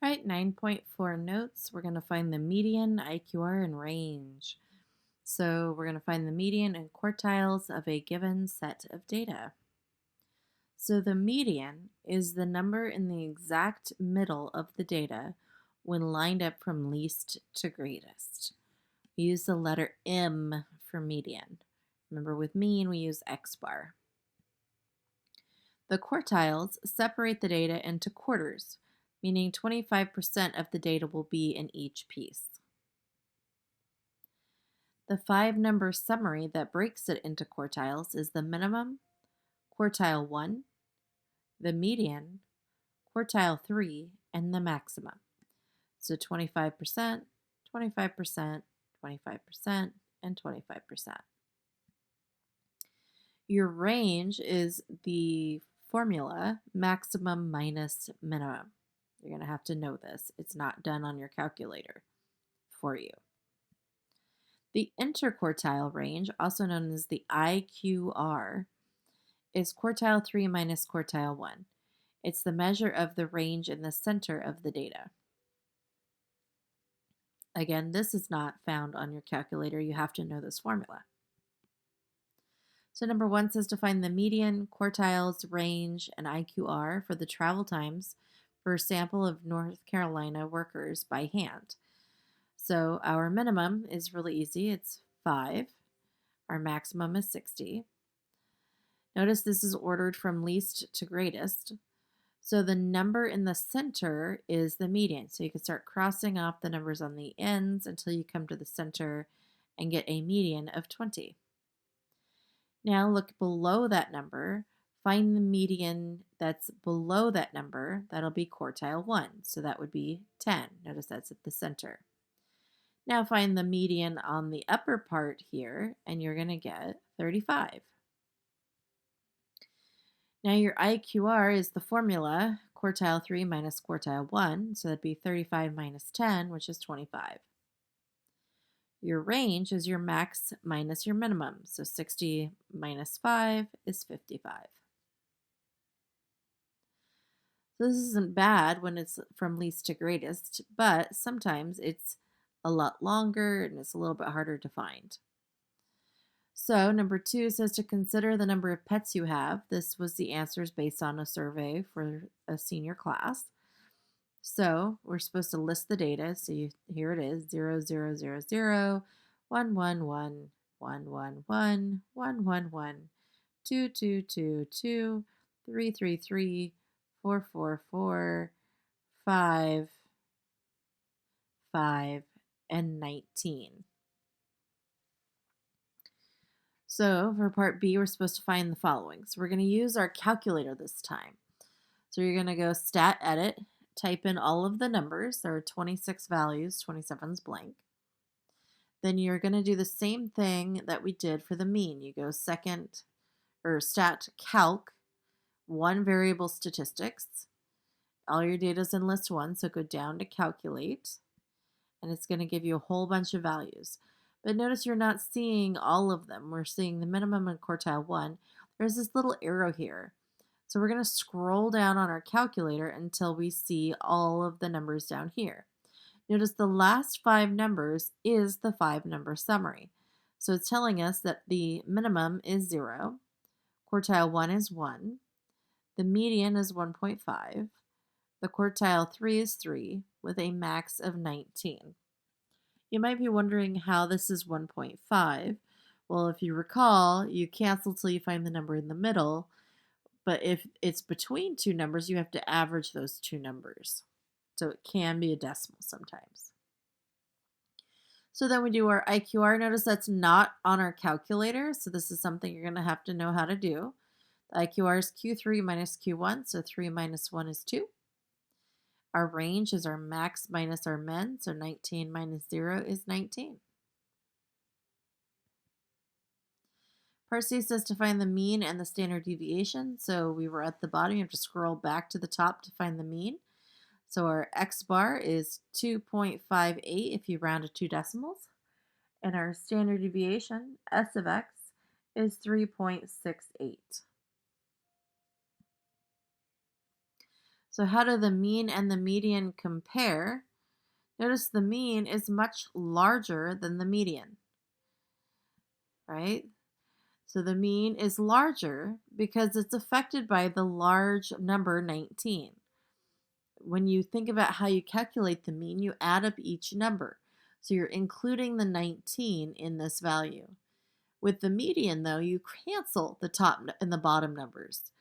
All right, 9.4 notes. We're going to find the median, IQR, and range. So we're going to find the median and quartiles of a given set of data. So the median is the number in the exact middle of the data when lined up from least to greatest. We use the letter M for median. Remember, with mean, we use X bar. The quartiles separate the data into quarters, meaning 25% of the data will be in each piece. The 5-number summary that breaks it into quartiles is the minimum, quartile 1, the median, quartile 3, and the maximum. So 25%, 25%, 25%, and 25%. Your range is the formula maximum minus minimum. You're going to have to know this. It's not done on your calculator for you. The interquartile range, also known as the IQR, is quartile 3 minus quartile 1. It's the measure of the range in the center of the data. Again, this is not found on your calculator. You have to know this formula. So number 1 says to find the median, quartiles, range, and IQR for the travel times for a sample of North Carolina workers by hand. So our minimum is really easy. It's 5. Our maximum is 60. Notice this is ordered from least to greatest. So the number in the center is the median. So you can start crossing off the numbers on the ends until you come to the center and get a median of 20. Now look below that number. Find the median that's below that number. That'll be quartile 1. So that would be 10. Notice that's at the center. Now find the median on the upper part here, and you're going to get 35. Now your IQR is the formula, quartile 3 minus quartile 1, so that'd be 35 minus 10, which is 25. Your range is your max minus your minimum, so 60 minus 5 is 55. So this isn't bad when it's from least to greatest, but sometimes it's a lot longer and it's a little bit harder to find. So number 2 says to consider the number of pets you have. This was the answers based on a survey for a senior class. So we're supposed to list the data. So here it is, 0, 0, 0, 0, 1, 1, 1, 1, 1, 1, 1, 1, 1, 2, 2, 2, 2, 3, 3, 3, 4, 4, 4, 5, 5, and 19. So for part B, we're supposed to find the following. So we're going to use our calculator this time. So you're going to go stat edit, type in all of the numbers. There are 26 values, 27 is blank. Then you're going to do the same thing that we did for the mean. You go stat calc, 1 variable statistics. All your data is in list 1, so go down to calculate, and it's going to give you a whole bunch of values. But notice you're not seeing all of them. We're seeing the minimum in quartile 1. There's this little arrow here. So we're going to scroll down on our calculator until we see all of the numbers down here. Notice the last 5 numbers is the 5-number summary. So it's telling us that the minimum is 0, quartile 1 is 1, the median is 1.5, the quartile 3 is 3, with a max of 19. You might be wondering how this is 1.5. Well, if you recall, you cancel till you find the number in the middle, but if it's between 2 numbers, you have to average those 2 numbers. So it can be a decimal sometimes. So then we do our IQR. Notice that's not on our calculator, so this is something you're going to have to know how to do. The IQR is Q3 minus Q1, so 3 minus 1 is 2. Our range is our max minus our min, so 19 minus 0 is 19. Part C says to find the mean and the standard deviation. So we were at the bottom. You have to scroll back to the top to find the mean. So our X bar is 2.58 if you round to 2 decimals. And our standard deviation, S of X, is 3.68. So how do the mean and the median compare? Notice the mean is much larger than the median, right? So the mean is larger because it's affected by the large number 19. When you think about how you calculate the mean, you add up each number. So you're including the 19 in this value. With the median, though, you cancel the top and the bottom numbers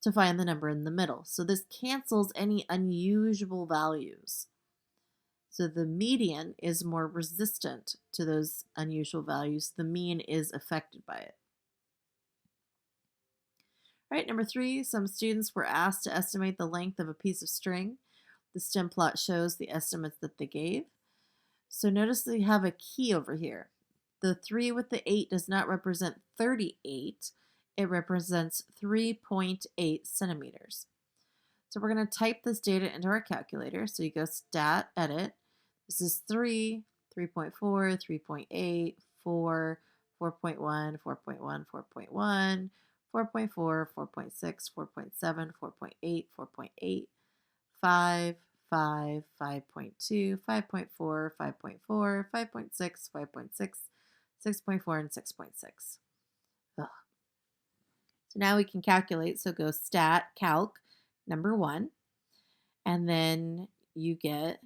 to find the number in the middle. So this cancels any unusual values. So the median is more resistant to those unusual values. The mean is affected by it. All right, number 3, some students were asked to estimate the length of a piece of string. The stem plot shows the estimates that they gave. So notice they have a key over here. The 3 with the 8 does not represent 38. It represents 3.8 centimeters. So we're going to type this data into our calculator. So you go stat, edit. This is 3, 3.4, 3.8, 4, 4.1, 4.1, 4.1, 4.4, 4.6, 4.7, 4.8, 4.8, 5, 5, 5.2, 5.4, 5.4, 5.6, 5.6, 6.4, and 6.6. Ugh. So now we can calculate. So go stat, calc, number 1, and then you get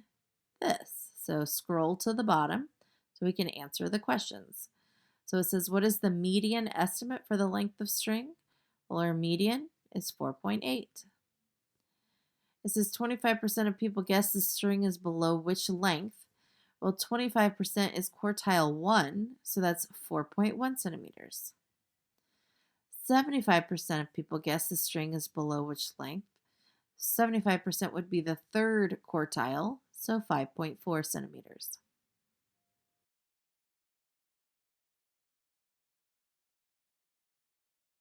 this. So scroll to the bottom so we can answer the questions. So it says, what is the median estimate for the length of string? Well, our median is 4.8. It says 25% of people guess the string is below which length? Well, 25% is quartile 1, so that's 4.1 centimeters. 75% of people guess the string is below which length? 75% would be the third quartile, so 5.4 centimeters.